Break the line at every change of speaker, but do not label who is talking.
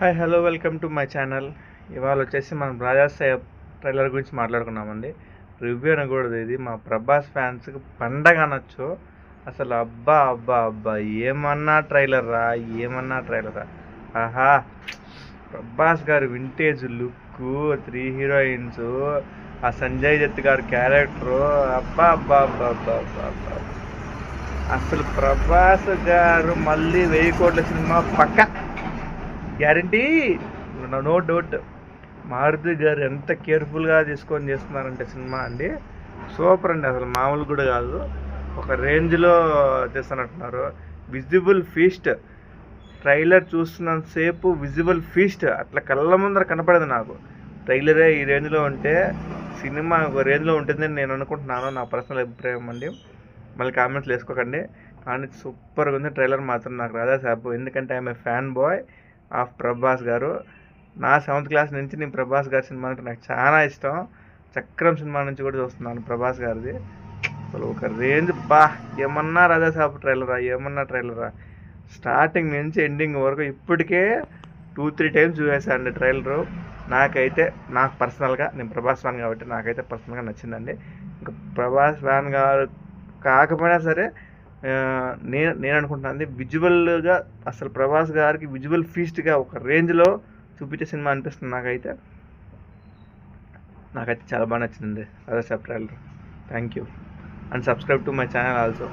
Hi hello welcome to my channel. ఇవాళ వచ్చేసి మనం రాజా సాహెబ్ ట్రైలర్ గురించి మాట్లాడుకున్నామండి. రివ్యూ అనకూడదు, ఇది మా ప్రభాస్ ఫ్యాన్స్కి పండగ అనొచ్చు. అసలు అబ్బా అబ్బా అబ్బా ఏమన్నా ట్రైలరా, ఏమన్నా ట్రైలరా. ఆహా, ప్రభాస్ గారి వింటేజ్ లుక్, 3 హీరోయిన్స్, ఆ సంజయ్ దత్ గారి క్యారెక్టరు, అబ్బా అబ్బా అబ్బా అబ్బా అబ్బా అబ్బా. అసలు ప్రభాస్ గారు మళ్ళీ 1000 కోట్ల సినిమా పక్క గ్యారంటీ, నో డౌట్. మారుతి గారు ఎంత కేర్ఫుల్గా తీసుకొని చేస్తున్నారంటే సినిమా అండి, సూపర్ అండి. అసలు మామూలు కూడా కాదు, ఒక రేంజ్లో చేస్తున్నట్టున్నారు. విజిబుల్ ఫీస్ట్, ట్రైలర్ చూస్తున్నంతసేపు విజిబుల్ ఫీస్ట్ అట్లా కళ్ళ ముందర కనపడదు నాకు. ట్రైలరే ఈ రేంజ్లో ఉంటే సినిమా ఒక రేంజ్లో ఉంటుందని నేను అనుకుంటున్నాను, నా పర్సనల్ అభిప్రాయం అండి. మళ్ళీ కామెంట్స్ వేసుకోకండి. కానీ సూపర్గా ఉంది ట్రైలర్ మాత్రం. నాకు రాధా సాబ్, ఎందుకంటే I'm a fan boy of Prabhas గారు. నా 7th క్లాస్ నుంచి నేను ప్రభాస్ గారి సినిమా అంటే నాకు చాలా ఇష్టం. చక్రం సినిమా నుంచి కూడా చూస్తున్నాను ప్రభాస్ గారిది. అసలు ఒక రేంజ్, బా ఏమన్నా రాధా సాబ్ ట్రైలరా, ఏమన్నా ట్రైలరా. స్టార్టింగ్ నుంచి ఎండింగ్ వరకు ఇప్పటికే 2-3 టైమ్స్ చూసేసానండి ట్రైలరు. నాకు పర్సనల్గా, నేను ప్రభాస్ ఫ్యాన్ కాబట్టి నాకైతే పర్సనల్గా నచ్చిందండి. ఇంకా ప్రభాస్ ఫ్యాన్ గారు కాకపోయినా సరే నేను అనుకుంటున్నాను విజువల్గా అసలు ప్రభాస్ గారికి విజువల్ ఫీస్ట్గా ఒక రేంజ్లో చూపించే సినిమా అనిపిస్తుంది నాకైతే చాలా బాగా నచ్చింది అదే sub trailer. Thank you and subscribe to my channel also.